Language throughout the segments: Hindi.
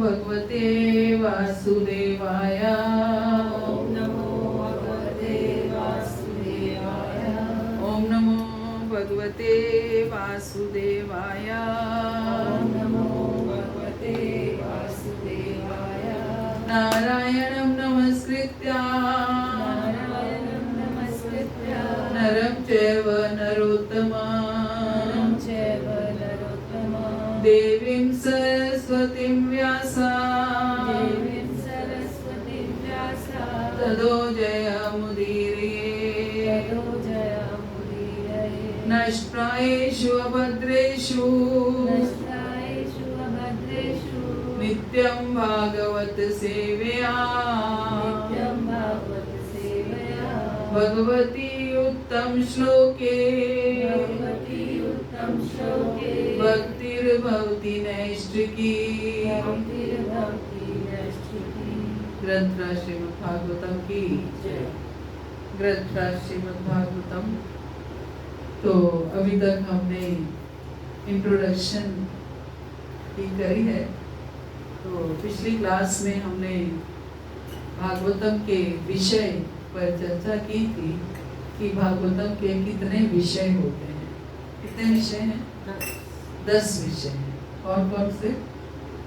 भगवते वासुदेवाय। ओम नमो भगवते वासुदेवाय। ओम नमो भगवते वासुदेवाय। ओम नमो भगवते वासुदेवाय। नारायणं नमस्कृत्य नारायणं नमस्कृत्य नरं चैव नरोत्तमं नरं चैव नरोत्तमं देवीं सरस्वतीं व्यासा देवीं सरस्वतीं व्यासा ततो जयमुदीरये। ततो जयमुदीरये। नष्टायेषु अभद्रेषु नष्टायेषु अभद्रेषु नित्यं भागवत सेवया नित्यं भागवत सेवया भगवती उत्तम श्लोके भगवती उत्तम श्लोके भक्तिर्भवति नैष्ठिकी। भक्तिर्भवति नैष्ठिकी। ग्रंथराज श्रीमद्भागवतम की जय। ग्रंथराज श्रीमद्भागवतम। तो अभी तक हमने इंट्रोडक्शन की करी है। तो पिछली क्लास में हमने भागवतम के विषय पर चर्चा की थी कि भागवतम के कितने विषय होते हैं। कितने विषय हैं? 10 विषय हैं। कौन कौन से?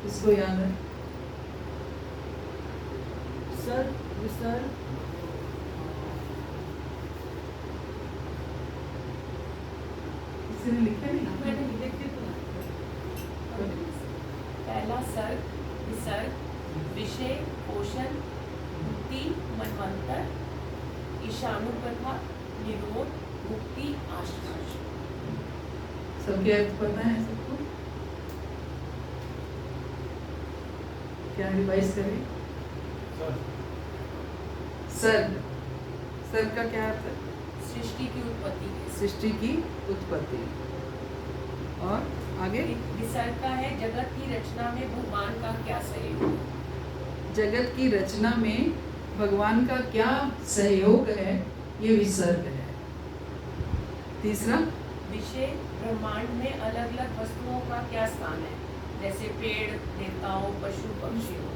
इसको याद है? सर विसर्ग किसी ने लिखा नहीं? पहला सर्ग, विसर्ग, विषय, पोषण, मुक्ति, मनवंतर, ईशानुकथा, निरोध, मुक्ति, आश्रय। सबके अर्थ पता है सबको? क्या रिवाइज करें? सर्ग। सर्ग का क्या अर्थ है? सृष्टि की उत्पत्ति। सृष्टि की उत्पत्ति। और आगे? विसर्ग का है जगत की रचना में भगवान का क्या सहयोग। जगत की रचना में भगवान का क्या सहयोग है, ये विसर्ग है। तीसरा? विषय, ब्रह्मांड में अलग अलग वस्तुओं का क्या स्थान है, जैसे पेड़, देवताओं, पशु, पक्षियों।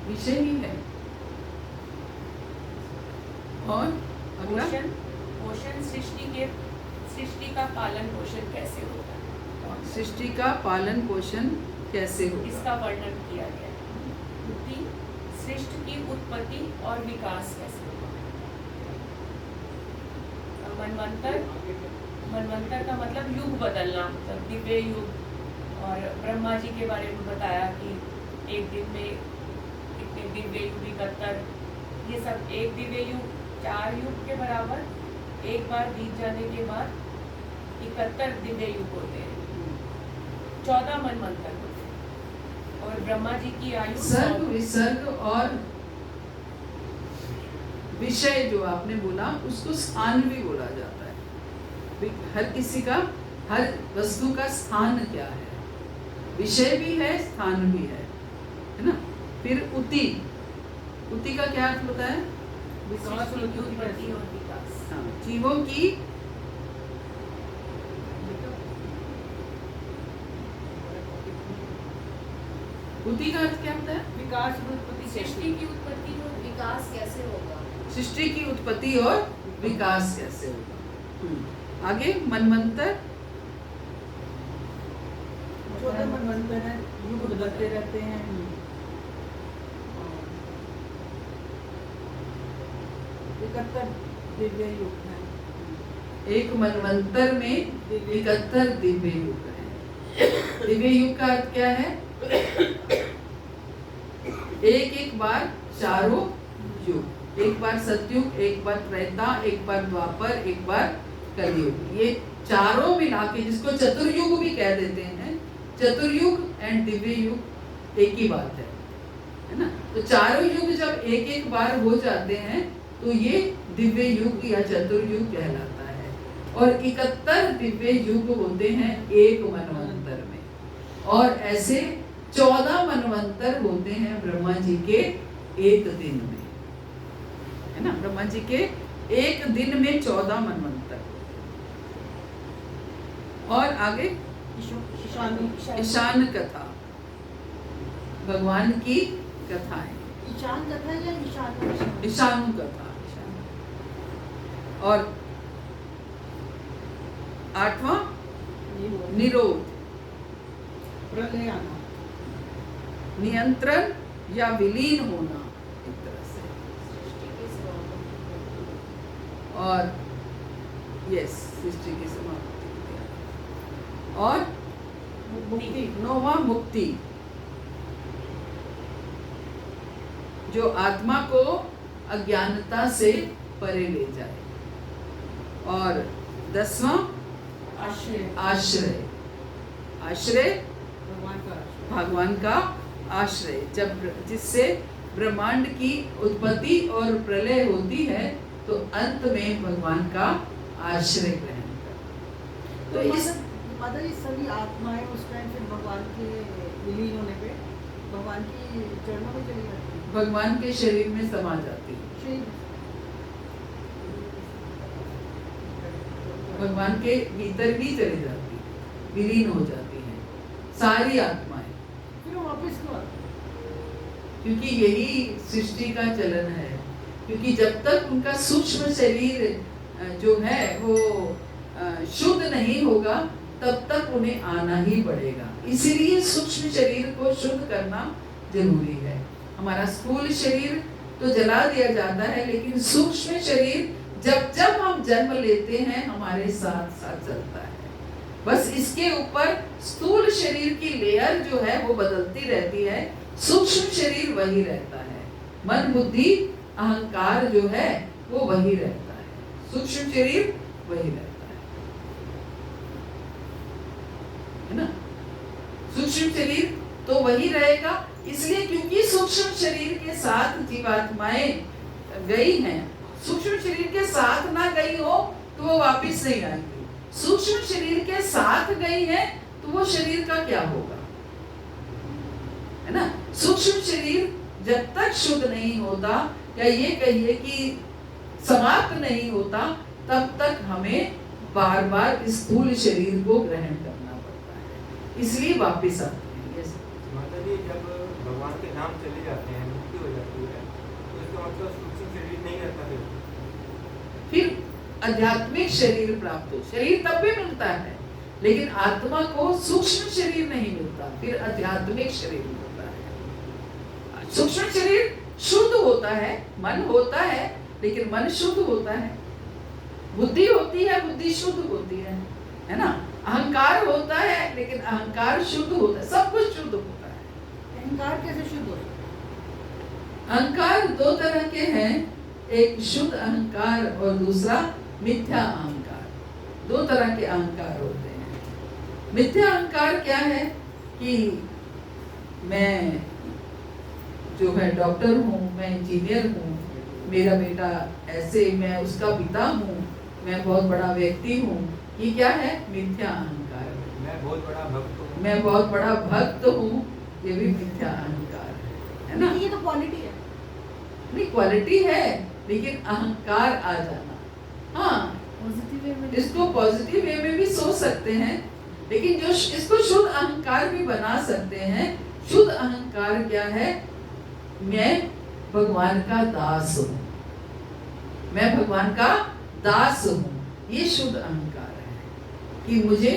विषय ही है। और अगला? पोषण, पोषण सृष्टि का पालन पोषण कैसे होता है, सृष्टि का पालन पोषण कैसे होगा, इसका वर्णन किया गया है। मुक्ति, सृष्टि की उत्पत्ति और विकास कैसे होगा। मनवंतर, मनवंतर का मतलब युग बदलना, मतलब दिव्य युग। और ब्रह्मा जी के बारे में बताया कि एक दिन में कितने दिव्य युग, 71। ये सब एक दिव्य युग 4 युग के बराबर, एक बार बीत जाने के बाद 71 दिव्य युग होते हैं, 14 मनवंतर होते हैं। और ब्रह्मा जी की आयु सर्ग, विसर्ग और विषय जो आपने बोला उसको स्थान भी बोला जाता है। हर किसी का, हर वस्तु का स्थान क्या है, विषय भी है, स्थान भी है ना। फिर उति, उति का क्या अर्थ होता है? विकास, उत्पत्ति और विकास। हाँ, जीवों की उति का अर्थ क्या होता है? विकास उत्पत्ति। सृष्टि की उत्पत्ति और विकास कैसे होगा। सृष्टि की उत्पत्ति और विकास कैसे होगा। आगे मनवंतर। 14 मनवंतर है, युग बदलते रहते हैं। 71 दिव्य युग है। एक मनवंतर में 71 दिव्य युग है। दिव्य युग का अर्थ क्या है? एक एक बार चारों युग, एक बार सतयुग, एक बार त्रेता, एक बार द्वापर, एक बार कलयुग। ये चारों मिला के जिसको चतुर्युग भी कह देते हैं, चतुर्युग एंड दिव्य युग एक ही बात है ना। तो चारों युग जब एक एक बार हो जाते हैं तो ये दिव्य युग या चतुर्युग कहलाता है। और 71 दिव्य युग होते हैं एक मनवंतर में, और ऐसे 14 मनवंतर होते हैं ब्रह्मा जी के एक दिन में, है ना। ब्रह्मा जी के एक दिन में 14 मनवंतर। और आगे ईशान कथा, भगवान की कथा है। ईशान कथा या ईशान? ईशानु कथा। और 8वां निरोध, प्रलय आना, नियंत्रण या विलीन होना एक तरह से। और यस, सृष्टि की समाप्ति। और मुक्ति, 9वां मुक्ति, जो आत्मा को अज्ञानता से परे ले जाए। और 10वां आश्रय, आश्रय, आश्रय भगवान का आश्रय। भगवान का आश्रय, जब जिससे ब्रह्मांड की उत्पत्ति और प्रलय होती है तो अंत में भगवान का आश्रय ग्रहण कर। तो इस माता जी सभी आत्माएं उस टाइम फिर भगवान के विलीन होने पे भगवान की चरणों में चली जाती है, भगवान के शरीर में समा जाती है, शरीर भगवान के भीतर ही चली जाती है, विलीन हो जाती है सारी आत्माएं। फिर वो वापस क्यों आती है? क्योंकि यही सृष्टि का चलन है। क्योंकि जब तक उनका सूक्ष्म शरीर जो है वो शुद्ध नहीं होगा तब तक उन्हें आना ही पड़ेगा। इसीलिए सूक्ष्म शरीर को शुद्ध करना जरूरी है। हमारा स्थूल शरीर तो जला दिया जाता है, लेकिन सूक्ष्म शरीर जब जब हम जन्म लेते हैं हमारे साथ साथ चलता है। बस इसके ऊपर स्थूल शरीर की लेयर जो है वो बदलती रहती है, सूक्ष्म शरीर वही रहता है। मन बुद्धि अहंकार जो है वो वही रहता है, सूक्ष्म शरीर वही रहता है ना। सूक्ष्म शरीर तो वही रहेगा, इसलिए क्योंकि सूक्ष्म शरीर के साथ जीवात्माएं गई हैं। सूक्ष्म शरीर के साथ ना गई हो तो वो वापस नहीं आएगी। सूक्ष्म शरीर के साथ गई है तो वो शरीर का क्या होगा, है ना। सूक्ष्म शरीर जब तक शुद्ध नहीं होता, या ये कहिए कि समाप्त नहीं होता, तब तक हमें बार बार स्थूल शरीर को ग्रहण करना पड़ता है, इसलिए वापस आते हैं। यस माता जी, जब भगवान के नाम चले जाते हैं, मुक्ति हो जाती है, तो इसका मतलब सूक्ष्म शरीर नहीं रहता फिर आध्यात्मिक शरीर प्राप्त हो। शरीर तब भी मिलता है, लेकिन आत्मा को सूक्ष्म शरीर नहीं मिलता, फिर आध्यात्मिक शरीर मिलता है। सूक्ष्म शरीर शुद्ध होता है, मन होता है, लेकिन मन शुद्ध होता है। बुद्धि होती है, बुद्धि शुद्ध होती है ना। अहंकार होता है, लेकिन अहंकार शुद्ध होता है, सब कुछ शुद्ध होता है। अहंकार कैसे शुद्ध होता है? अहंकार दो तरह के हैं, एक शुद्ध अहंकार और दूसरा मिथ्या अहंकार। दो तरह के अहंकार होते हैं। मिथ्या अहंकार क्या है कि मैं जो है डॉक्टर हूँ, मैं इंजीनियर हूँ, मेरा बेटा ऐसे, मैं उसका पिता हूँ, मैं बहुत बड़ा व्यक्ति हूँ। ये क्या है? मिथ्या अहंकार। मैं बहुत बड़ा भक्त हूँ, मैं बहुत बड़ा भक्त हूँ, ये भी मिथ्या अहंकार है ना। ये तो क्वालिटी है। नहीं, क्वालिटी है, लेकिन अहंकार आ जाना। हाँ, पॉजिटिव वे में इसको पॉजिटिव वे में भी सोच सकते हैं, लेकिन जो इसको शुद्ध अहंकार भी बना सकते हैं। शुद्ध अहंकार क्या है? मैं भगवान का दास हूँ, मैं भगवान का दास हूँ। ये शुद्ध अहंकार है कि मुझे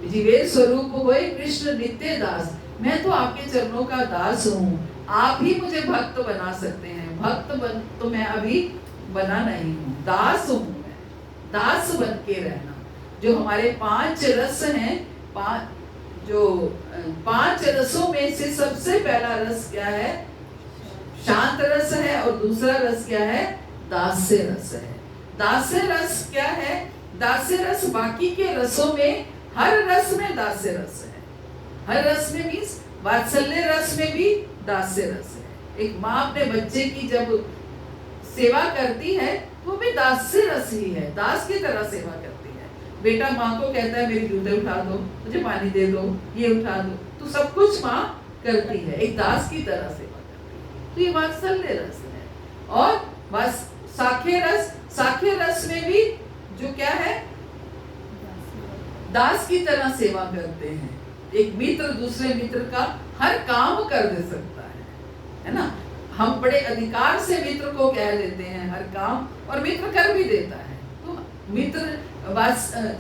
जीवेर स्वरूप होए कृष्ण नित्य दास, मैं तो आपके चरणों का दास हूँ, आप ही मुझे भक्त बना सकते हैं। भक्त बन तो मैं अभी बना नहीं हूँ, दास हूँ मैं। दास बन के रहना। जो हमारे 5 रस हैं, 5 रसों में से सबसे पहला रस क्या है? शांत रस है, और दूसरा रस क्या है? दास्य रस है। दास्य रस क्या है? दास्य रस बाकी के रसों में, हर रस में दास्य रस है। हर रस में मीन्स वात्सल्य रस में भी दास्य रस है। एक माँ अपने बच्चे की जब सेवा करती है तो भी दास्य रस ही है, दास की तरह सेवा करती है। बेटा माँ को कहता है मेरी जूते उठा दो, मुझे पानी दे दो, ये उठा दो, तो सब कुछ माँ करती है, एक दास की तरह सेवा करती है। तो ये वात्सल्य रस है। और बस साख्य रस, साख्य रस में भी जो क्या है? दास की तरह सेवा करते हैं। एक मित्र दूसरे मित्र का हर काम कर दे सकता है ना। हम बड़े अधिकार से मित्र को कह देते हैं हर काम, और मित्र कर भी देता है। तो मित्र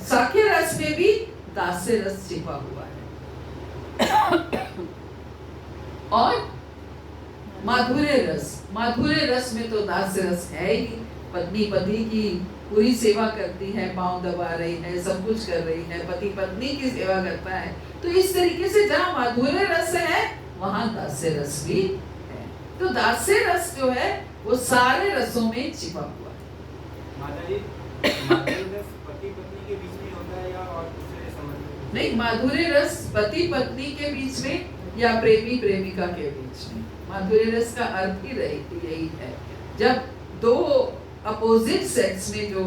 साख्य रस में भी दास्य रस छिपा हुआ है। और माधुर्य रस में तो दास्य रस है ही। पत्नी पति की पूरी सेवा करती है, पांव दबा रही है, सब कुछ कर रही है, पति पत्नी की सेवा करता है। तो इस तरीके से जहाँ माधुर्य रस है वहां दास्य रस भी है। तो दास्य रस जो है वो सारे रसों में छिपा हुआ है। माता जी, माधुर्य रस पति पत्नी के बीच में होता है या और दूसरे संबंध? नहीं, माधुर्य रस पति पत्नी के बीच में या प्रेमी प्रेमिका के बीच में। माधुर्य रस का अर्थ ही यही है, जब दो अपोजिट सेक्स में जो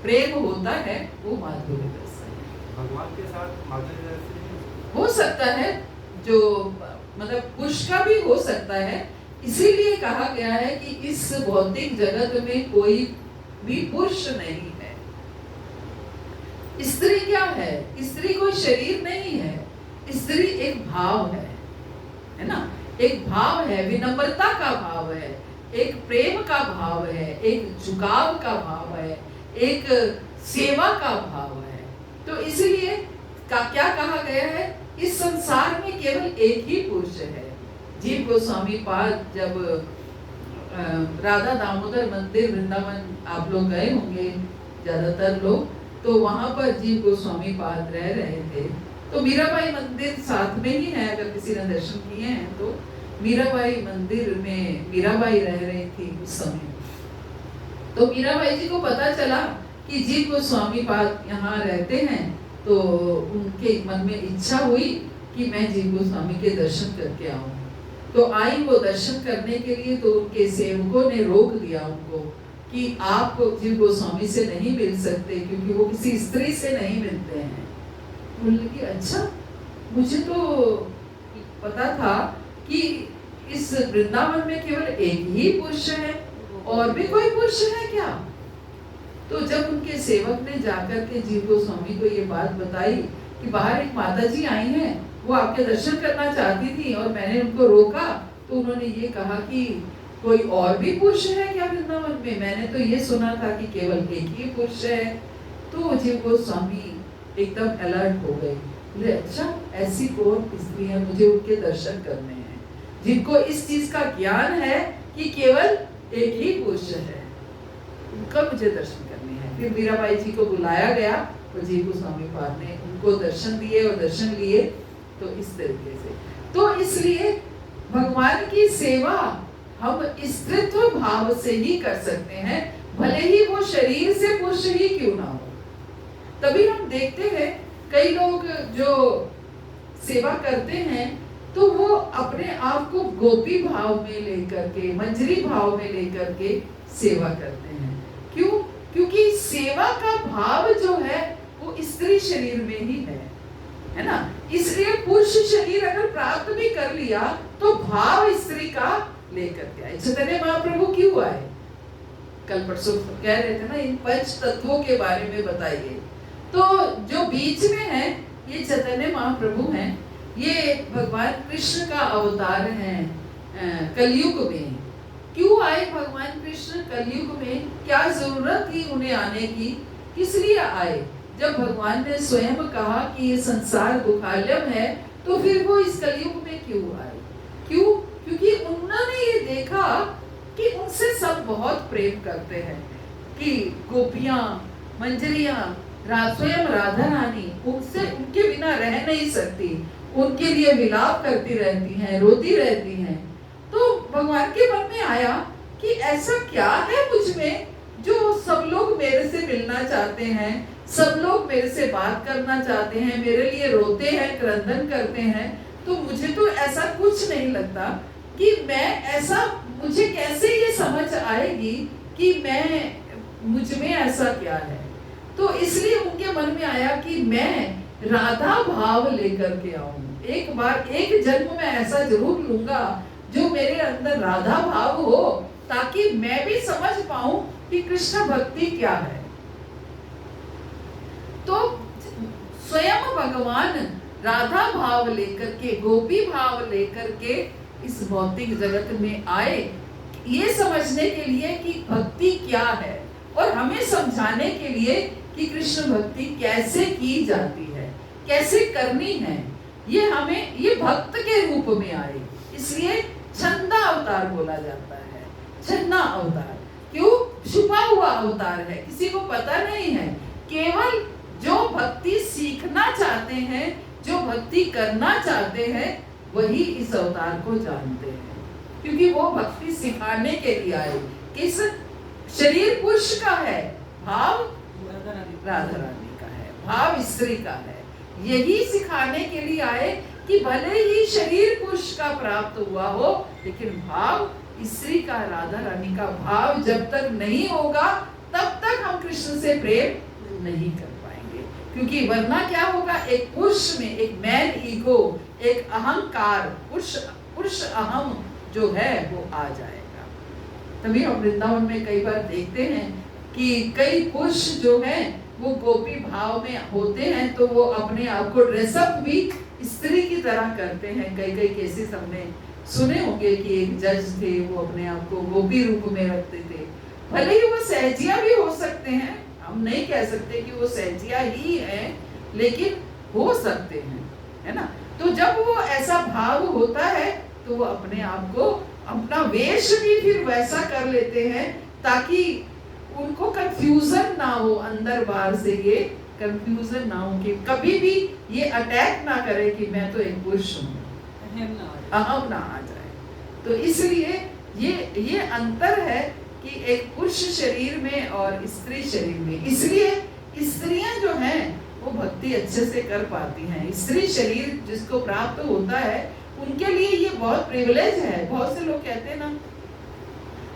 प्रेम होता है वो माधुर्य रस है। भगवान के साथ माधुर्य रस हो सकता है, जो मतलब पुरुष का भी हो सकता है। इसीलिए कहा गया है कि इस भौतिक जगत में कोई भी पुरुष नहीं है। स्त्री क्या है? स्त्री कोई शरीर नहीं है, स्त्री एक भाव है ना। एक भाव है, विनम्रता का भाव है, एक प्रेम का भाव है, एक झुकाव का भाव है, एक सेवा का भाव है। तो इसलिए क्या कहा गया है, इस संसार में केवल एक ही पुरुष है। जीव गोस्वामी पाद जब राधा दामोदर मंदिर वृंदावन आप लोग गए होंगे ज्यादातर लोग, तो वहां पर जीव गोस्वामी पाद रह रहे थे। तो मीराबाई मंदिर साथ में ही है, अगर किसी ने दर्शन किए हैं तो। मीराबाई मंदिर में मीराबाई रह रही थी उस समय। तो मीराबाई जी को पता चला कि जीव गोस्वामी पाद यहाँ रहते हैं, तो उनके मन में इच्छा हुई कि मैं जीव गोस्वामी के दर्शन करके आऊं। तो आई वो दर्शन करने के लिए, तो उनके सेवकों ने रोक दिया उनको कि आप जीव गोस्वामी से नहीं मिल सकते, क्योंकि वो किसी स्त्री से नहीं मिलते हैं। बोलने की अच्छा, मुझे तो पता था कि इस वृंदावन में केवल एक ही पुरुष है, और भी कोई पुरुष है क्या? तो जब उनके सेवक ने जाकर के जीव गोस्वामी को ये बात बताई कि बाहर एक माता जी आई हैं, वो आपके दर्शन करना चाहती थी और मैंने उनको रोका, तो उन्होंने ये कहा कि कोई और भी पुरुष है क्या वृंदावन में? मैंने तो ये सुना था कि केवल एक ही पुरुष है। तो जीव गोस्वामी एकदम अलर्ट हो गए, बोले अच्छा, ऐसी कौन स्त्री है, मुझे उनके दर्शन करने हैं, जिनको इस चीज का ज्ञान है कि केवल एक ही पुरुष है, उनका मुझे दर्शन करने हैं। फिर मीराबाई जी को बुलाया गया और जीव गोस्वामी पाद ने उनको दर्शन दिए और दर्शन लिए। तो इस तरीके से, तो इसलिए भगवान की सेवा हम स्त्रीत्व भाव से ही कर सकते हैं, भले ही वो शरीर से पुरुष ही क्यों ना हो। तभी हम देखते हैं कई लोग जो सेवा करते हैं तो वो अपने आप को गोपी भाव में लेकर के, मंजरी भाव में लेकर के सेवा करते हैं। क्यों? क्योंकि सेवा का भाव जो है वो स्त्री शरीर में ही है ना। इसलिए पुरुष शरीर अगर प्राप्त भी कर लिया तो भाव स्त्री का लेकर के आए। चैतन्य महाप्रभु क्यों आए? कल परसों कह रहे थे ना, इन पंच तत्वों के बारे में बताइए। तो जो बीच में है ये चैतन्य महाप्रभु हैं, ये भगवान कृष्ण का अवतार हैं कलयुग में। क्यों आए भगवान कृष्ण कलयुग में? क्या जरूरत थी उन्हें आने की? किस लिए आए? जब भगवान ने स्वयं कहा कि ये संसार दुखालयम है, तो फिर वो इस कलयुग में क्यों आए? क्यों? क्योंकि उन्होंने ये देखा कि उनसे सब बहुत प्रेम करते हैं, कि गोपियां, मंजरियां, स्वयं राधा रानी उनसे, उनके बिना रह नहीं सकती, उनके लिए विलाप करती रहती हैं, रोती रहती हैं। तो भगवान के मन में आया कि ऐसा क्या है मुझ में जो सब लोग मेरे से मिलना चाहते हैं, सब लोग मेरे से बात करना चाहते हैं, मेरे लिए रोते हैं, क्रंदन करते हैं। तो मुझे तो ऐसा कुछ नहीं लगता कि मैं ऐसा, मुझे कैसे ये समझ आएगी कि मैं, मुझ में ऐसा क्या है। तो इसलिए उनके मन में आया कि मैं राधा भाव लेकर के आऊं। एक बार, एक जन्म में ऐसा जरूर लूंगा जो मेरे अंदर राधा भाव हो, ताकि मैं भी समझ पाऊं कि कृष्ण भक्ति क्या है। तो स्वयं भगवान राधा भाव लेकर के, गोपी भाव लेकर के इस भौतिक जगत में आए, ये समझने के लिए कि भक्ति क्या है और हमें समझाने के लिए कि कृष्ण भक्ति कैसे की जाती है, कैसे करनी है। ये भक्त के रूप में आए, इसलिए छंदा अवतार बोला जाता है। छन्ना अवतार क्यों? छुपा हुआ अवतार है, किसी को पता नहीं है। केवल जो भक्ति सीखना चाहते हैं, जो भक्ति करना चाहते हैं, वही इस अवतार को जानते हैं, क्योंकि वो भक्ति सिखाने के लिए आए। किस शरीर पुरुष का है, भाव राधा रानी का है, भाव स्त्री का है। यही सिखाने के लिए आए कि भले ही शरीर पुरुष का प्राप्त हुआ हो, लेकिन भाव स्त्री का, राधा रानी का भाव जब तक नहीं होगा तब तक हम कृष्ण से प्रेम नहीं कर पाएंगे। क्योंकि वरना क्या होगा, एक पुरुष में एक मैन ईगो, एक अहंकार, पुरुष अहम जो है वो आ जाएगा। तभी हम वृंदावन में कई बार देखते हैं कि कई पुरुष जो हैं वो गोपी भाव में होते हैं, तो वो अपने आप को ड्रेसअप भी स्त्री की तरह करते हैं। कई केसेस हमने सुने होंगे कि एक जज थे, वो अपने आप को गोपी रूप में रखते थे। भले ही वो सहजिया भी हो सकते हैं, हम नहीं कह सकते कि वो सहजिया ही है, लेकिन हो सकते हैं, है ना। तो जब वो ऐसा भाव होता है तो वो अपने आप को, अपना वेश भी फिर वैसा कर लेते हैं ताकि उनको कंफ्यूजन ना हो, अंदर बाहर से ये कंफ्यूजन ना हो, कि कभी भी ये अटैक ना करे कि मैं तो एक पुरुष हूँ, अहम ना आ जाए। तो इसलिए ये अंतर है कि एक पुरुष शरीर में और स्त्री शरीर में। इसलिए स्त्रियां जो हैं वो भक्ति अच्छे से कर पाती हैं। स्त्री शरीर जिसको प्राप्त होता है उनके लिए ये बहुत प्रिविलेज है। बहुत से लोग कहते हैं ना,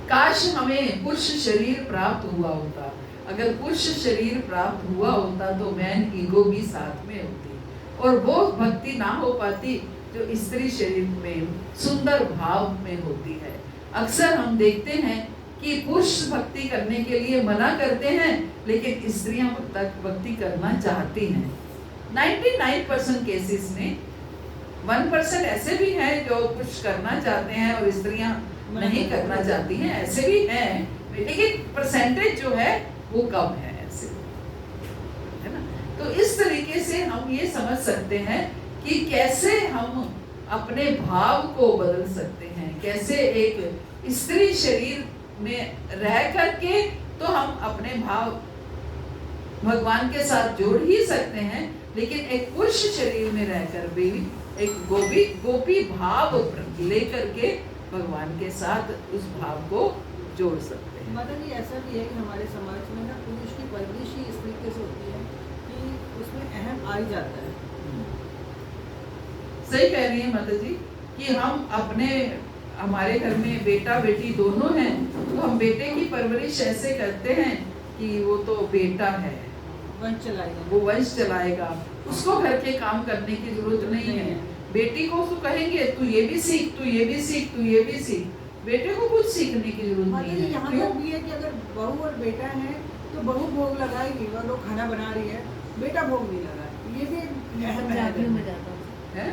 काश हमें पुरुष शरीर प्राप्त हुआ होता। अगर पुरुष शरीर प्राप्त हुआ होता तो मैन ईगो भी साथ में होती और वो भक्ति ना हो पाती जो स्त्री शरीर में सुंदर भाव में होती है। अक्सर हम देखते हैं कि पुरुष भक्ति करने के लिए मना करते हैं, लेकिन स्त्रियां भक्ति करना चाहती हैं। 99% केसेस में 1% ऐसे भी हैं जो पुरुष करना चाहते हैं और स्त्रियां नहीं करना चाहती हैं, ऐसे भी हैं, लेकिन परसेंटेज जो है वो कम है, ऐसे, है ना। तो इस तरीके से हम ये समझ सकते हैं कि कैसे हम अपने भाव को बदल सकते हैं, कैसे एक स्त्री शरीर में रह करके तो हम अपने भाव भगवान के साथ जोड़ ही सकते हैं, लेकिन एक पुरुष शरीर में रहकर भी एक गोपी भाव लेकर के भगवान के साथ उस भाव को जोड़ सकते हैं। माता जी, ऐसा भी है कि हमारे समाज में ना पुरुष की परवरिश ही इस तरीके से होती है कि उसमें अहम आ ही जाता है। सही कह रही है माता जी कि हम अपने, हमारे घर में बेटा बेटी दोनों हैं, तो हम बेटे की परवरिश ऐसे करते हैं कि वो तो बेटा है, वंश चलाएगा, वो वंश चलाएगा, उसको घर के काम करने की जरूरत नहीं है। बेटी को तो कहेंगे तू ये भी सीख, तू ये भी सीख, तू ये भी सीख, बेटे को कुछ सीखने की जरूरत नहीं है। यहाँ तक भी है कि अगर बहू और बेटा है तो बहू भोग लगाएगी और लोग खाना बना रही है, बेटा भोग नहीं लगा, ये भी पंजाबियों में जाता है।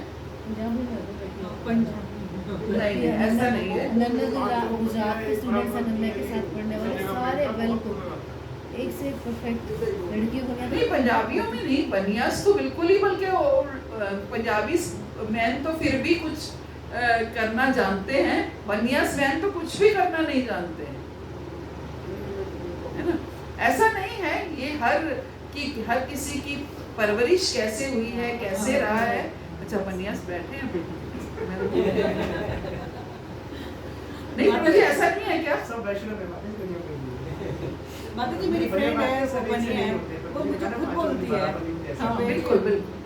पंजाबी नहीं, ऐसा नहीं है। गुजरात के स्टूडेंट्स अनन्या के साथ पढ़ने वाले सारे बिल्कुल एक से एक परफेक्ट लड़कियों को नहीं, पंजाबियों में नहीं, बनियास तो बिल्कुल ही, बल्कि पंजाबी मैन तो फिर भी कुछ करना जानते हैं, बनियास मैन तो कुछ भी करना नहीं जानते हैं, है ना। ऐसा नहीं है, ये हर किसी की परवरिश कैसे हुई है, कैसे रहा है। अच्छा, बनियास बैठे हैं नहीं, मुझे ऐसा नहीं है क्या? सब वैष्णव माता जी, मेरी फ्रेंड है, वो बनिया है, वो मुझे खुद बोलती है। हाँ, बिल्कुल बिल्कुल।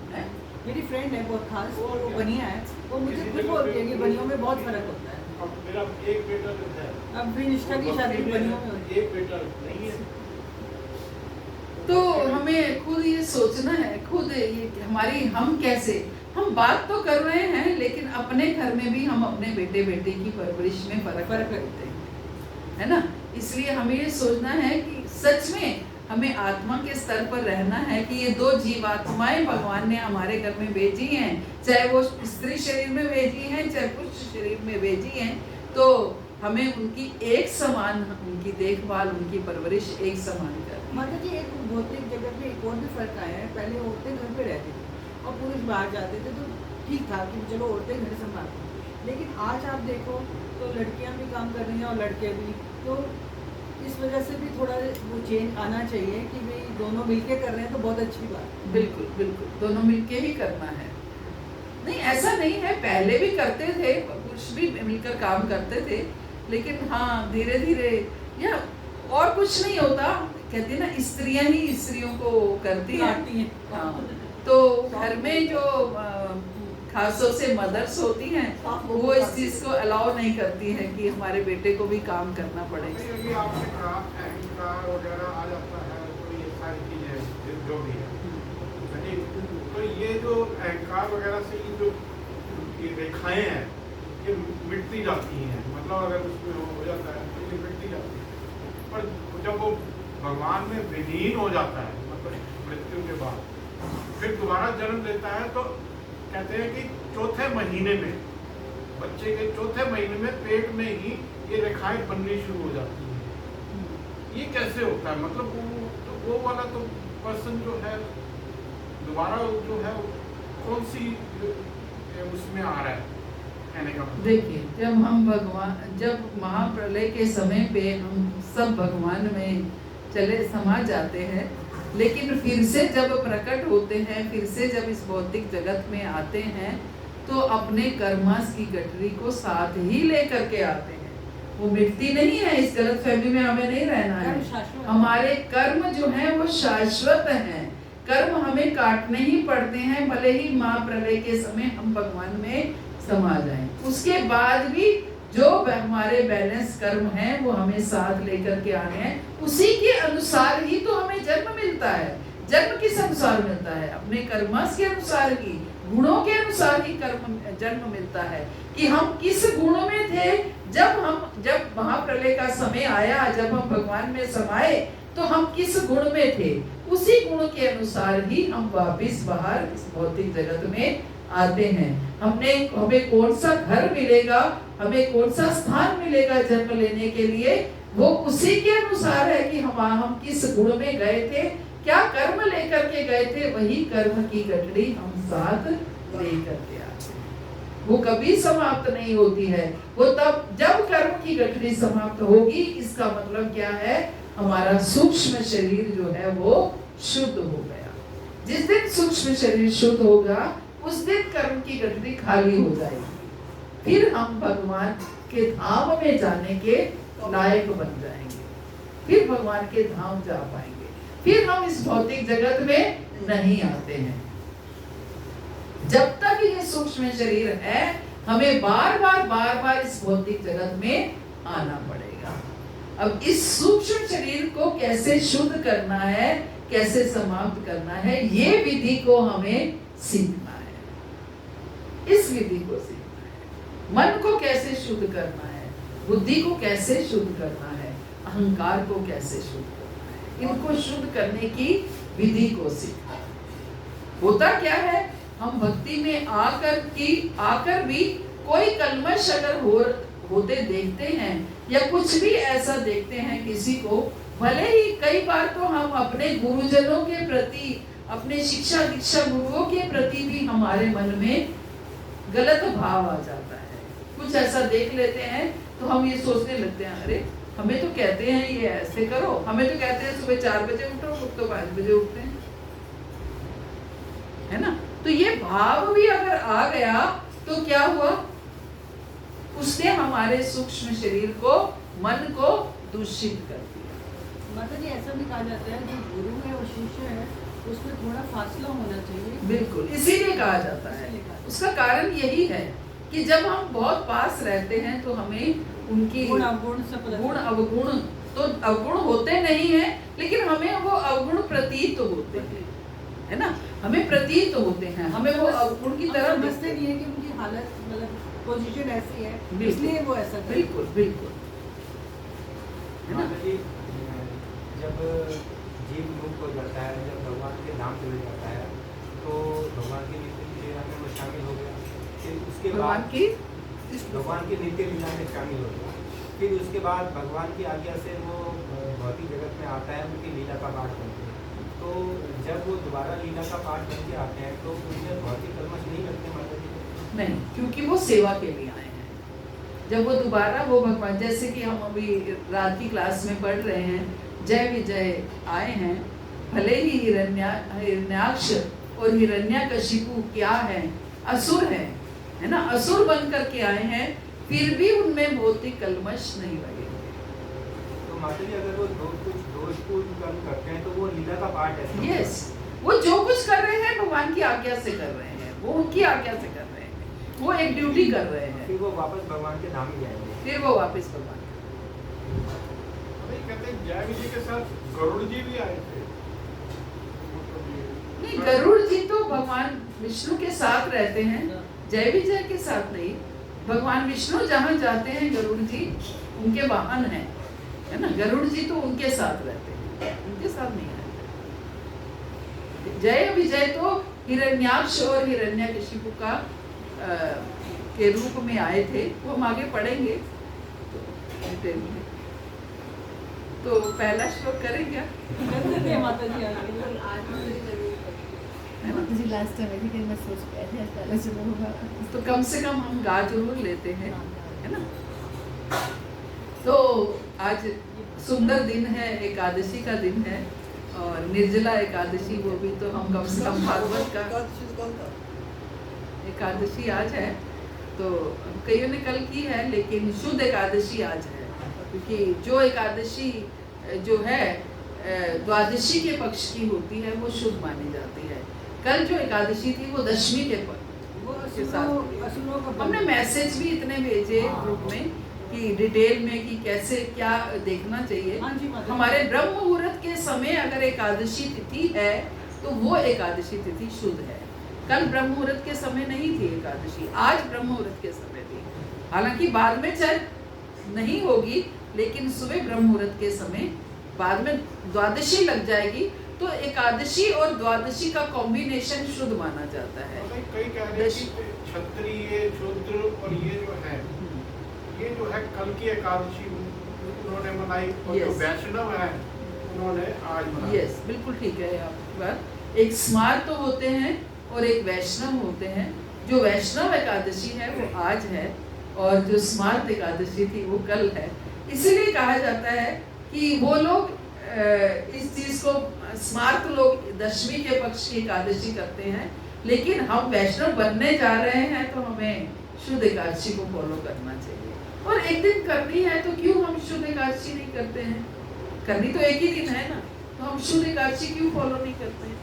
मेरी फ्रेंड है बहुत खास, वो बनिया है, वो मुझे खुद बोलती है कि बनियों में बहुत फर्क होता है। मेरा एक बेटा है, अब भी निष्ठा की शादी बनियों में होती है। एक बेटा नहीं है। तो हमें खुद ये सोचना है, खुद ये हम कैसे, हम बात तो कर रहे हैं, लेकिन अपने घर में भी हम अपने बेटे बेटी की परवरिश में फर्क करते हैं, है ना। इसलिए हमें ये सोचना है कि सच में हमें आत्मा के स्तर पर रहना है कि ये दो जीवात्माएं भगवान ने हमारे घर में भेजी हैं, चाहे वो स्त्री शरीर में भेजी हैं चाहे पुरुष शरीर में भेजी हैं, तो हमें उनकी एक समान, उनकी देखभाल, उनकी परवरिश एक समान करनी। माता जी एक भौतिक जगत में एक और भी फर्क आया है। पहले औरतें घर पे रहती थी और पुरुष बाहर जाते थे, तो ठीक था कि चलो औरतें घर संभालती थी। लेकिन आज आप देखो तो लड़कियां भी काम कर रही हैं और लड़के भी, तो इस वजह से भी थोड़ा वो चेंज आना चाहिए कि भाई दोनों मिलके कर रहे हैं तो बहुत अच्छी बात है। बिल्कुल बिल्कुल, दोनों मिलके ही करना है। नहीं ऐसा नहीं है, पहले भी करते थे, पुरुष भी मिलकर काम करते थे, लेकिन हाँ धीरे धीरे, या और कुछ नहीं होता, कहते हैं ना स्त्रियां ही स्त्रियों को करती हैं। हाँ, तो घर में जो खासतौर से मदर्स होती हैं वो इस चीज को अलाउ नहीं करती हैं कि हमारे बेटे को भी काम करना पड़े। अभी आपने कहा अहंकार वगैरह आ जाता है, तो ये सारी चीजें जो भी है, तो ये जो अहंकार वगैरह से ये रेखाएं हैं ये मिटती जाती हैं, मतलब अगर उसमें हो जाता है तो ये मिटती जाती है। पर जब वो भगवान में विलीन हो जाता है, मतलब मृत्यु के बाद फिर दोबारा जन्म लेता है, तो कहते हैं कि चौथे महीने में, बच्चे के चौथे महीने में पेट में ही ये रेखाएं बननी शुरू हो जाती हैं। ये कैसे होता है? मतलब वो वाला तो पर्सन जो है दोबारा जो है कौन सी उसमें आ रहा है कहने का मतलब? देखिए, जब महाप्रलय के समय पे हम सब भगवान में चले समा जाते हैं, लेकिन फिर से जब प्रकट होते हैं, फिर से जब इस भौतिक जगत में आते हैं, तो अपने कर्मास की गठरी को साथ ही लेकर के आते हैं। वो मिटती नहीं है, इस गलत फहमी में हमें नहीं रहना है। हमारे कर्म जो हैं वो शाश्वत हैं, कर्म हमें काटने ही पड़ते हैं, भले ही महाप्रलय के समय हम भगवान में समा जाएं। उसके बाद भी जो हमारे बैलेंस कर्म हैं वो हमें साथ लेकर के आने हैं, उसी के अनुसार ही तो हमें जन्म मिलता है। जन्म किस अनुसार मिलता है? अपने कर्मस के अनुसार ही, गुणों के अनुसार ही जन्म मिलता है कि हम किस गुण में थे जब महाप्रलय का समय आया, जब हम भगवान में समाये, तो हम किस गुण में थे, उसी गुण के अनुसार ही हम वापिस बाहर इस भौतिक जगत में आते हैं। हमें कौन सा घर मिलेगा, हमें कौन सा स्थान मिलेगा जन्म लेने के लिए, वो उसी के अनुसार है कि हम किस गुण में गए थे, क्या कर्म लेकर के गए थे, वही कर्म की गठरी हम साथ लेकर के आते हैं। वो कभी समाप्त नहीं होती है, वो तब जब कर्म की गठरी समाप्त होगी। इसका मतलब क्या है? हमारा सूक्ष्म शरीर जो है वो शुद्ध हो गया। जिस दिन सूक्ष्म शरीर शुद्ध होगा, उस दिन कर्म की गठरी खाली हो जाएगी, फिर हम भगवान के धाम में जाने के लायक बन जाएंगे, फिर भगवान के धाम जा पाएंगे, फिर हम इस भौतिक जगत में नहीं आते हैं। जब तक ये सूक्ष्म शरीर है, हमें बार बार इस भौतिक जगत में आना पड़ेगा। अब इस सूक्ष्म शरीर को कैसे शुद्ध करना है, कैसे समाप्त करना है, ये विधि को हमें सीखना है। इस विधि को सीखना है। मन को कैसे शुद्ध करना है, बुद्धि को कैसे शुद्ध करना है, अहंकार को कैसे शुद्ध करना है, इनको शुद्ध करने की विधि को सीखना है। होता क्या है, हम भक्ति में आकर भी कोई कलमश अगर होते देखते हैं या कुछ भी ऐसा देखते हैं किसी को, भले ही कई बार तो हम अपने गुरुजनों के प्रति, अपने शिक्षा दीक्षा गुरुओं के प्रति भी हमारे मन में गलत भाव आ जाता है। कुछ ऐसा देख लेते हैं तो हम ये सोचने लगते हैं, अरे हमें तो कहते हैं ये ऐसे करो, हमें तो कहते हैं सुबह 4 बजे उठो, खुद तो 5 बजे उठते हैं, है ना। तो ये भाव भी अगर आ गया तो क्या हुआ, उसने हमारे सूक्ष्म शरीर को, मन को दूषित कर दिया। माता जी ऐसा भी कहा जाता है जो गुरु है और शिष्य है उसमें थोड़ा फासला होना चाहिए। बिल्कुल, इसीलिए कहा जाता है। उसका कारण यही है कि जब हम बहुत पास रहते हैं तो हमें उनकी गुण अवगुण तो अवगुण होते नहीं हैं, लेकिन हमें वो अवगुण प्रतीत होते हैं, है ना, हमें प्रतीत होते हैं, हमें वो अवगुण की तरह दिखते नहीं है कि उनकी हालत, मतलब पोजीशन ऐसी है, बिल्कुल। इसलिए वो ऐसा करते हैं। बिल्कुल बिल्कुल, है ना। माता जी, जब जीव नाम चले जाता है तो भगवान की नित्य लीला में वो शामिल हो गया। फिर उसके भगवान बाद की भगवान की नित्य लीला में शामिल हो गया। फिर उसके बाद भगवान की आज्ञा से वो भौतिक जगत में आता है, उनकी लीला का पाठ बनते हैं। तो जब वो दोबारा लीला का पाठ बन के आते हैं तो उनमें भौतिक कलमश नहीं लगते माता जी? नहीं, क्योंकि वो सेवा के लिए आए हैं। जब वो दोबारा वो भगवान, जैसे कि हम अभी रात की क्लास में पढ़ रहे हैं, जय विजय आए हैं, भले ही हिरण्याक्ष और हिरण्यकशिपु क्या है, असुर है ना, असुर बन करके आए हैं, फिर भी उनमें भौतिक कलमश नहीं लगे। तो माता जी अगर वो कुछ दोषपूर्ण कर्म करते हैं तो वो लीला का पार्ट है? यस, वो जो कुछ कर रहे हैं भगवान की आज्ञा से कर रहे हैं, वो उनकी आज्ञा से कर रहे हैं, वो एक ड्यूटी कर रहे हैं। फिर वो वापस भगवान के धाम ही जाएंगे? फिर वो वापस भगवान अभी कहते हैं जय विजय के साथ गरुड़ जी भी आए थे। नहीं, गरुड़ जी तो भगवान विष्णु के साथ रहते हैं, जय विजय के साथ नहीं। भगवान विष्णु जहाँ जाते हैं गरुड़ जी उनके वाहन हैं, है ना, गरुड़ जी तो उनके साथ रहते हैं, उनके साथ नहीं आए। जय विजय तो हिरण्याक्ष और हिरण्यकशिपु का के रूप में आए थे, वो हम आगे पढ़ेंगे डिटेल में। तो पहला श्लोक करेंगे माता जी माता जी लास्ट टाइम आई थी, मैं सोच रही थी पहले शुरू होगा तो कम से कम हम गा जरूर लेते हैं, है ना। तो आज सुंदर दिन है, एकादशी का दिन है, और निर्जला एकादशी, वो भी तो हम कम से कम भागवत का एकादशी आज है, तो कईयों ने कल की है, लेकिन शुद्ध एकादशी आज है, क्योंकि जो एकादशी जो है द्वादशी के पक्ष की होती है वो शुद्ध मानी जाती है। कल जो एकादशी थी वो दशमी के पक्ष के साथ। हमने मैसेज भी इतने भेजे ग्रुप में कि डिटेल में कि कैसे क्या देखना चाहिए। हमारे ब्रह्म मुहूर्त के समय अगर एकादशी तिथि है तो वो एकादशी तिथि शुद्ध है। कल ब्रह्म मुहूर्त के समय नहीं थी एकादशी, आज ब्रह्म मुहूर्त के समय थी। हालांकि बाद में चाहे नहीं होगी, लेकिन सुबह ब्रह्म मुहूर्त के समय बाद में द्वादशी लग जाएगी, तो एकादशी और द्वादशी का कॉम्बिनेशन शुद्ध माना जाता है। कई कह रहे हैं कि क्षत्रिय, शूद्र और ये जो है कल की एकादशी उन्होंने मनाई, और जो वैष्णव है उन्होंने आज मनाई। यस, बिल्कुल ठीक है आपकी बात। एक स्मार्त तो होते हैं और एक वैष्णव होते हैं। जो वैष्णव एकादशी है वो आज है, और जो स्मार्त एकादशी थी वो कल है। इसीलिए कहा जाता है कि वो लोग इस चीज को, स्मार्त लोग दशमी के पक्ष की एकादशी करते हैं, लेकिन हम वैष्णव बनने जा रहे हैं तो हमें शुद्ध एकादशी को फॉलो करना चाहिए। और एक दिन करनी है तो क्यों हम शुद्ध एकादशी नहीं करते हैं? करनी तो एक ही दिन है ना, तो हम शुद्ध एकादशी क्यों फॉलो नहीं करते हैं?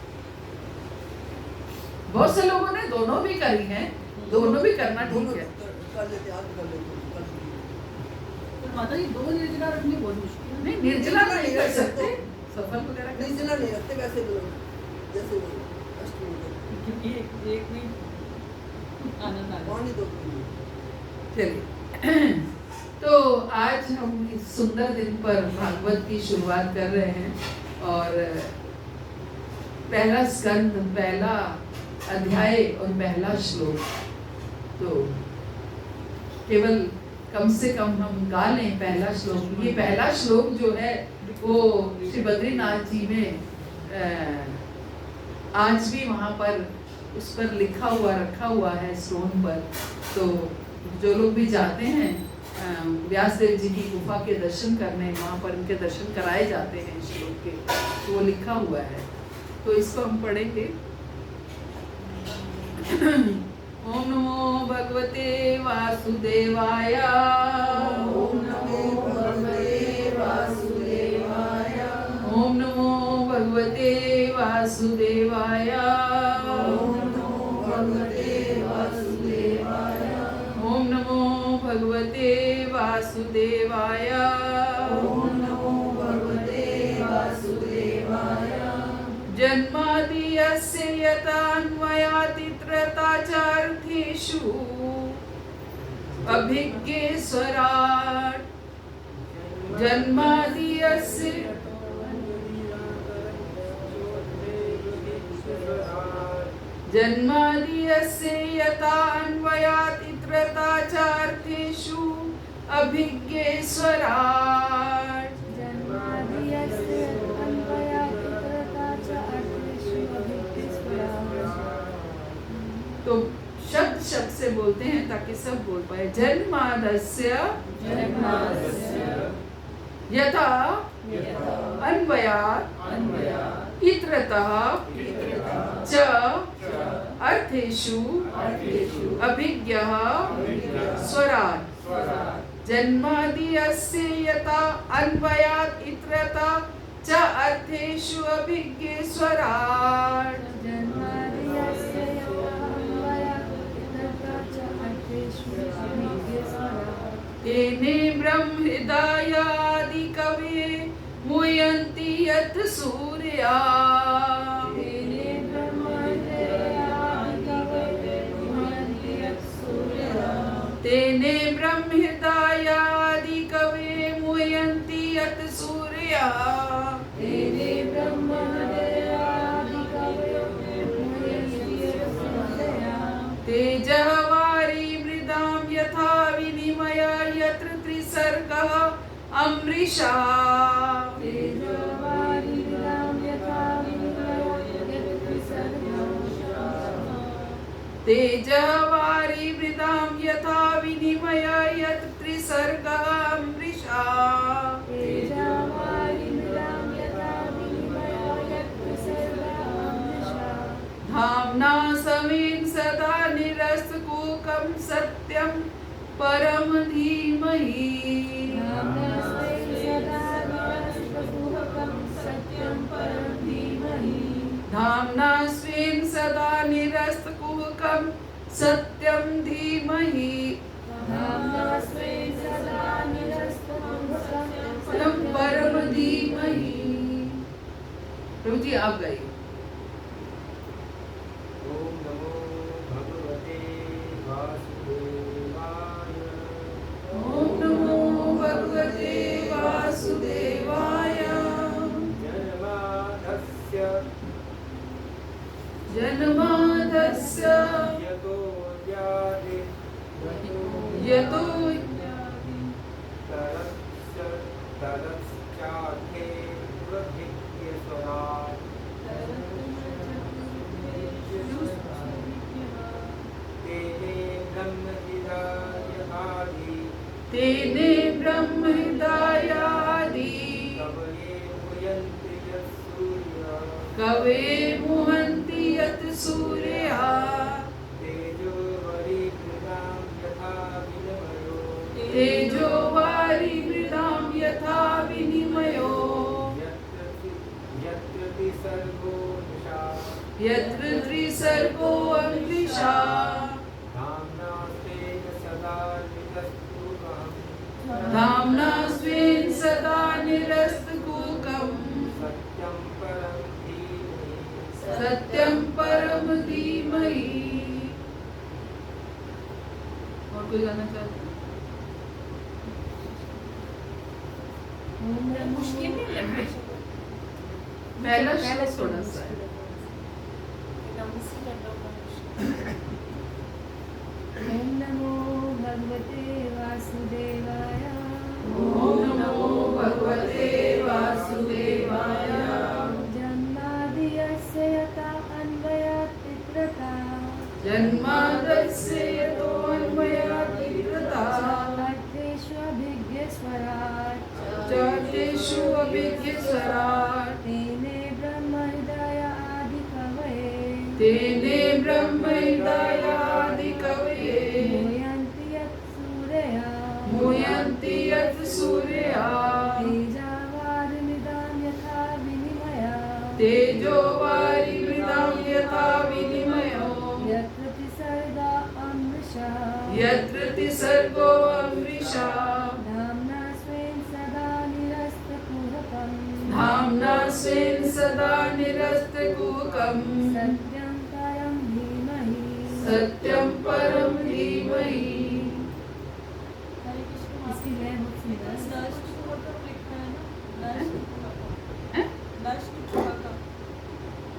बहुत से लोगों ने दोनों भी करी हैं, दोनों भी करना ठीक है। माता जी दो निर्जला रखनी बहुत मुश्किल है। नहीं, निर्जला नहीं कर सकते, सफल वगैरह कर निर्जला नहीं रखते वैसे जैसे क्योंकि एक में आनंद आ पानी दो। चलिए, तो आज हम इस सुंदर दिन पर भागवत की शुरुआत कर रहे हैं, और पहला स्कंद, पहला अध्याय और पहला श्लोक, तो केवल कम से कम हम गा लें पहला श्लोक। ये पहला श्लोक जो है वो श्री बद्रीनाथ जी में आज भी वहाँ पर उस पर लिखा हुआ रखा हुआ है स्टोन पर। तो जो लोग भी जाते हैं व्यासदेव जी की गुफा के दर्शन करने, वहाँ पर उनके दर्शन कराए जाते हैं श्लोक के, तो वो लिखा हुआ है, तो इसको हम पढ़ेंगे। ओम नमो भगवते वासुदेवाय। ओम नमो भगवते वासुदेवाय। ओम नमो भगवते वासुदेवाय। ओम नमो भगवते वासुदेवाय। ओम नमो भगवते वासुदेवाय। ओम नमो भगवते वासुदेवाय। जन्मादियस्य यतान्वयाति त्रताचार्थेषु अभिज्ञेश्वराट्। जन्मादियस्य जन्मादियस्य यथा अन्वयात् इत्रता च अर्थेषु अभिज्ञेश्वराट्। जन्मादियस्य अन्वयात् इत्रता च अर्थेषु अभिज्ञेश्वराट्। तो शब्द शब्द से बोलते हैं ताकि सब बोल पाए। जन्मादस्य यथा अन्वयात् इत्रतः च अर्थेषु अभिज्ञः स्वराट्। जन्मादियस्य यथा अन्वयात् इत्रतः च अर्थेषु अभिज्ञेश्वराट्। जन्मादियस्य यथा अन्वयात् इत्रता च अर्थेषु अभिज्ञेश्वराट्। तेने ब्रह्महृदयादि कवये मुह्यन्ति यत् सूर्या। तेने ब्रह्महृदयादि कवये मुह्यन्ति यत् सूर्या। तेने ब्रह्महृदयादि कवये मुह्यन्ति यत् सूर्या। तेने ब्रह्महृदयादि कवये मुह्यन्ति यत् सूर्या। तेजः वारिमृदां यथा विनिमय यत्र त्रिसर्गः अमृषा। तेजोवारिमृदां यथा विनिमय यत्र त्रिसर्गः तेजः वारिमृदां यथा विनिमय यत्र त्रिसर्गः अमृषा। तेजोवारिमृदां यथा विनिमय यत्र त्रिसर्गः अमृषा। धाम्ना समेन सदा निरस्तकूकं सत्यं परम धीमहि। नामस्तेन सदा निरस्तकुहकं सत्यं परं धीमहि। धाम्ना स्वेन सदा निरस्तकुहकं सत्यं धीमहि। नाम्ना स्वेन सदा निरस्तकुहकं सत्यं परम धीमहि। प्रभु जी आप गाइए। ओम नमो भगवते वासुदेवाय। ओम नमो भगवते वासुदेवाय। जन्मादस्य यतो यादि यतो तरश्चार्थे प्रभिज्ञेश्वराट्। तेने ब्रह्महृदयादि तेने ब्रह्महृदयादि कवये मुह्यन्ति यत् सूर्या। कवये मुह्यन्ति यत् सूर्या। तेजो वरिमृदां यथा विनिमयो तेजो वारिमृदां यथा विनिमयो यत्र त्रिसर्गो मृषा। यत्र त्रिसर्गो अमृषा। धाम्ना स्वेन सदा निरस्तकुहकं धाम्ना स्वेन सदा निरस्तकुहकं सत्यं परं धीमहि। सत्यं परम धीमहि। और कोई गाना चाहते हैं? ओम नमो मुश्किल नहीं लगे पहला श्लोक थोड़ा सा है। एकदम इसी कर दो ओम नमो भगवते वासुदेवाय। ओम नमो भगवते वासुदेवाय। जन्मादियस्य यथा अन्वयात् इत्रता जन्मादस्य यतोऽन्वयात् इत्रता अर्थेषु अभिज्ञेश्वराट्। चार्थेषु अभिज्ञेश्वराट्। तेने ब्रह्महृदयादि कवये तेने ब्रह्महृदयादि कवये मुह्यन्ति यत् सूर्या। मुह्यन्ति यत् सूर्या। तेजोवारिमृदां यथा विनिमया तेजो वारिमृदां यथा विनिमयो यत्र त्रिसर्गा अमृषा। यत्र त्रिसर्गो अमृषा। नाम्ना स्वेन सदा निरस्तकुहकं धाम्ना स्वेन सदा निरस्तकुहकं सत्यं परं धीमहि। सत्यं परम धीमहि। इसकी लय बहुत सुंदर है।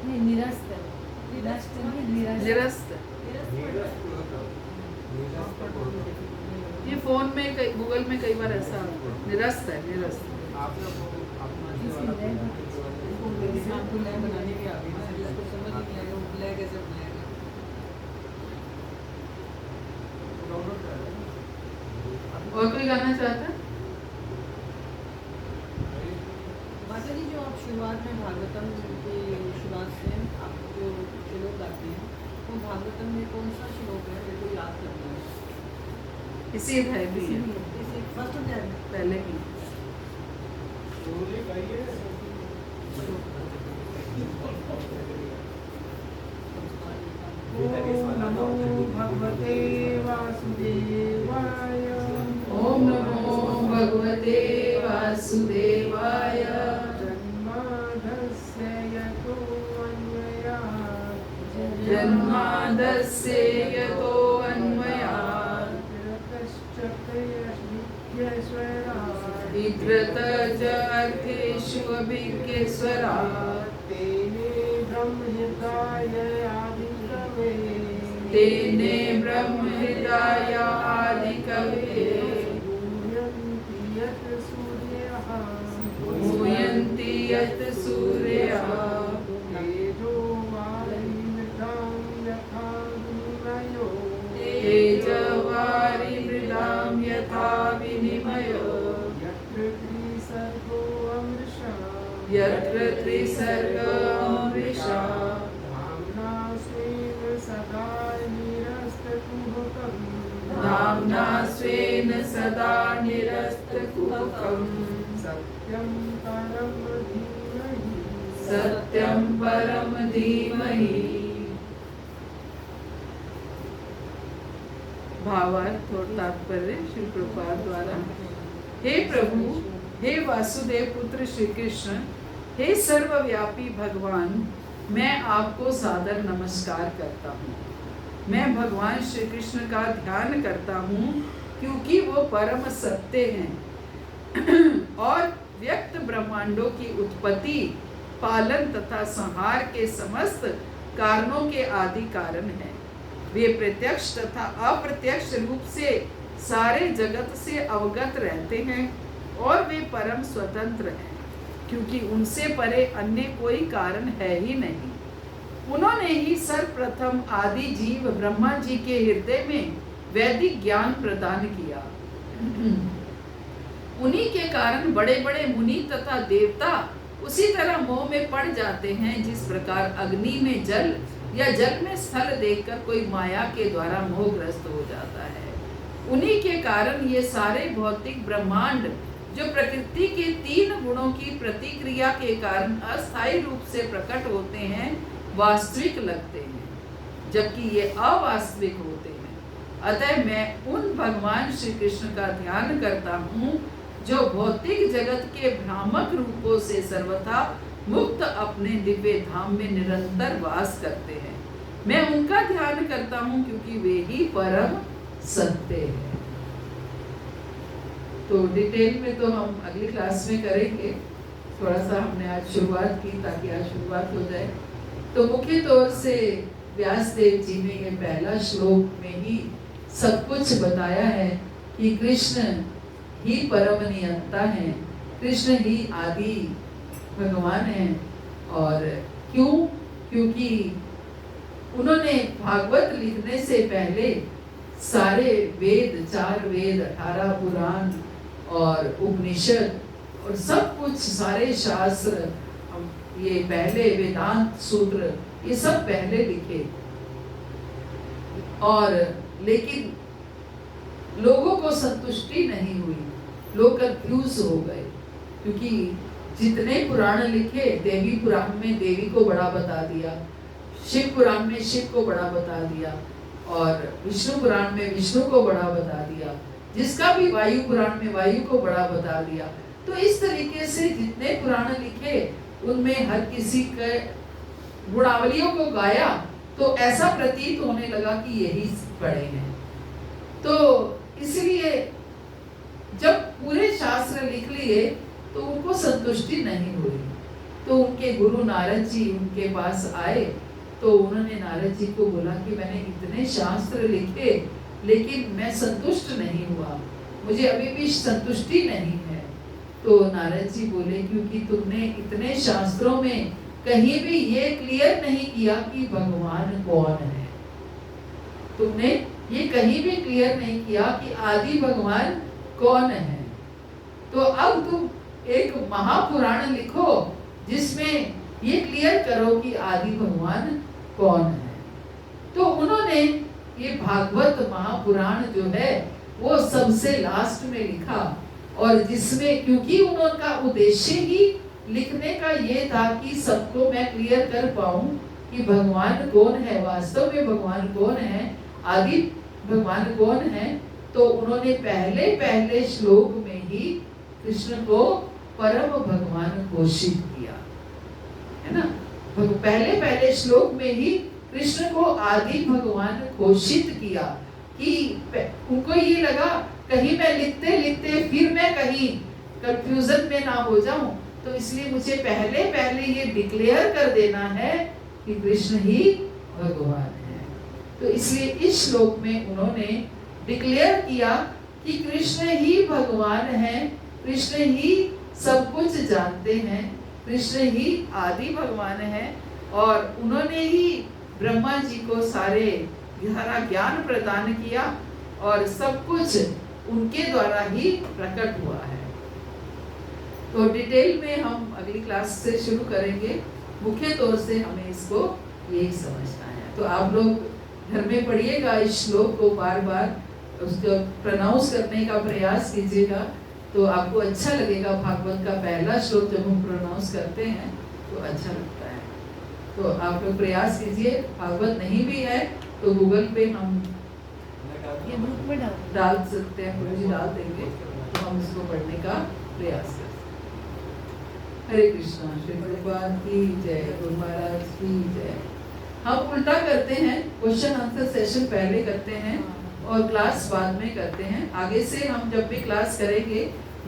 नहीं निरस्त निरस्त नहीं, निरस्त। ये फोन में गूगल में कई बार ऐसा निरस्त है, निरस्त। आपको लय बनाने की आ गई ना, जिसको समझ नहीं आएगा वो लय कैसे बनाएगा। और कोई गाना चाहता है? माता जी, जो आप शुरुआत में भागवतम की शुरुआत से आप जो श्लोक गाते हैं, वो भागवतम में कौन सा श्लोक है, मेरे को याद करना है। इसी अध्याय में है, इसी फर्स्ट अध्याय में पहले ही। नमो भगवते वासुदेवाय। ओम नमो भगवते वासुदेवाय। जन्माद्यस्य यतोऽन्वयात् जन्माद्यस्य यतोऽन्वयात् इत्रत च अर्थेषु अभिज्ञस्वरात् तेने ब्रह्महृदाय आदिकवये भूयन्ति यत् सूर्यः तेजवारिमृदां यथा विनिमयो यत्र त्रिसर्गमृषा धाम्ना स्वेन सदा निरस्तकुहकम् सत्यं परम धीमहि। भावार्थ और तात्पर्य श्री प्रभुपाद द्वारा। हे प्रभु, हे वासुदेव पुत्र श्री कृष्ण, हे सर्वव्यापी भगवान, मैं आपको सादर नमस्कार करता हूँ। मैं भगवान श्री कृष्ण का ध्यान करता हूँ क्योंकि वो परम सत्य हैं और व्यक्त ब्रह्मांडों की उत्पत्ति, पालन तथा संहार के समस्त कारणों के आदि कारण हैं। वे प्रत्यक्ष तथा अप्रत्यक्ष रूप से सारे जगत से अवगत रहते हैं और वे परम स्वतंत्र हैं क्योंकि उनसे परे अन्य कोई कारण है ही नहीं। उन्होंने ही सर्वप्रथम आदि जीव ब्रह्मा जी के हृदय में वैदिक ज्ञान प्रदान किया। उन्हीं के कारण बड़े बड़े मुनि तथा देवता उसी तरह मोह में पड़ जाते हैं जिस प्रकार अग्नि में जल या जल में स्थल देखकर कोई माया के द्वारा मोहग्रस्त हो जाता है। उन्हीं के कारण ये सारे भौतिक ब्रह्मांड जो प्रकृति के 3 गुणों की प्रतिक्रिया के कारण अस्थायी रूप से प्रकट होते हैं, वास्तविक लगते हैं, जबकि ये अवास्तविक होते हैं। अतः मैं उन भगवान श्री कृष्ण का ध्यान करता हूँ जो भौतिक जगत के भ्रामक रूपों से सर्वथा मुक्त अपने दिव्य धाम में निरंतर वास करते हैं। मैं उनका ध्यान करता हूँ क्योंकि वे ही परम सत्य हैं। तो डिटेल में तो हम अगली क्लास में करेंगे। थोड़ा सा हमने आज शुरुआत की ताकि आज शुरुआत हो जाए। तो मुख्य तौर से व्यासदेव जी ने ये पहला श्लोक में ही सब कुछ बताया है कि कृष्ण ही परम नियंता है, कृष्ण ही आदि भगवान है। और क्यों? क्योंकि उन्होंने भागवत लिखने से पहले सारे वेद, 4 वेद, 18 पुराण और उपनिषद और सब कुछ, सारे शास्त्र, ये पहले वेदांत सूत्र, ये सब पहले लिखे। और लेकिन लोगों को संतुष्टि नहीं हुई, लोग कंफ्यूज हो गए क्योंकि जितने पुराण लिखे, देवी पुराण में देवी को बड़ा बता दिया, शिव पुराण में शिव को बड़ा बता दिया और विष्णु पुराण में विष्णु को बड़ा बता दिया, जिसका भी वायु पुराण में वायु को बड़ा बता दिया। तो इस तरीके से जितने पुराण लिखे उनमें हर किसी के गुणावलियों को गाया तो ऐसा प्रतीत होने लगा कि यही बड़े हैं। तो इसलिए जब पूरे शास्त्र लिख लिए तो उनको संतुष्टि नहीं हुई, तो उनके गुरु नारद जी उनके पास आए। तो उन्होंने नारद जी को बोला कि मैंने इतने शास्त्र लिखे लेकिन मैं संतुष्ट नहीं हुआ, मुझे अभी भी संतुष्टि नहीं है। तो नारद जी बोले क्योंकि तुमने इतने शास्त्रों में कहीं भी ये क्लियर नहीं किया कि भगवान कौन है, तुमने ये कहीं भी क्लियर नहीं किया कि आदि भगवान कौन है। तो अब तुम एक महापुराण लिखो जिसमें ये क्लियर करो कि आदि भगवान कौन है। तो उन्होंने ये भागवत महापुराण जो है वो सबसे लास्ट में लिखा, और जिसमें क्योंकि उनका उद्देश्य ही लिखने का ये था कि सबको मैं क्लियर कर पाऊं कि भगवान कौन है, वास्तव में भगवान कौन है, आदि भगवान कौन है। तो उन्होंने पहले श्लोक में ही कृष्ण को परम भगवान घोषित किया, है ना। पहले श्लोक में ही कृष्ण को आदि भगवान घोषित किया कि उनको ये लगा कहीं मैं लिखते लिखते फिर मैं कहीं कंफ्यूजन में ना हो जाऊं, तो इसलिए मुझे पहले ये डिक्लेयर कर देना है कि कृष्ण ही भगवान है। तो इसलिए इस श्लोक में उन्होंने डिक्लेयर किया कि कृष्ण ही भगवान है, कृष्ण ही सब कुछ जानते हैं, कृष्ण ही आदि भगवान है, और उन्होंने ही ब्रह्मा जी को सारा ज्ञान प्रदान किया और सब कुछ उनके द्वारा ही प्रकट हुआ है। तो डिटेल में हम अगली क्लास से शुरू करेंगे, मुख्य तौर से हमें इसको यही समझना है। तो आप लोग घर में पढ़िएगा इस श्लोक को, बार बार उसको प्रोनाउंस करने का प्रयास कीजिएगा, तो आपको अच्छा लगेगा। भागवत का पहला श्लोक जब हम प्रोनाउंस करते हैं तो अच्छा लगता है। तो आप लोग प्रयास कीजिए। भागवत नहीं भी है तो गूगल पे हम ये ग्रुप में डाल सकते हैं, गुरु जी डाल देंगे, तो हम इसको पढ़ने का प्रयास कर सकते हैं। हरे कृष्णा। श्री भगवान की जय, गुरु महाराज की जय। हम उल्टा करते हैं, क्वेश्चन आंसर सेशन पहले करते हैं और क्लास बाद में करते हैं। आगे से हम जब भी क्लास करेंगे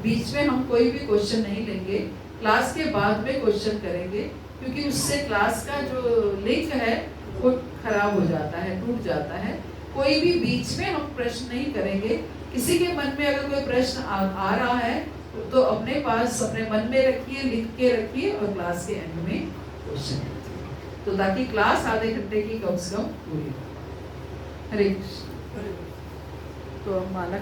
बीच में हम कोई भी क्वेश्चन नहीं लेंगे, क्लास के बाद में क्वेश्चन करेंगे, क्योंकि उससे क्लास का जो लिंक है वो खराब हो जाता है, टूट जाता है। कोई भी बीच में हम प्रश्न नहीं करेंगे। किसी के मन में अगर कोई प्रश्न आ रहा है तो अपने पास अपने मन में रखिए, लिख के रखिए और क्लास के एंड में क्वेश्चन कीजिए, तो ताकि क्लास आधे घंटे की कम से कम पूरी हो। हरे कृष्ण। तो माला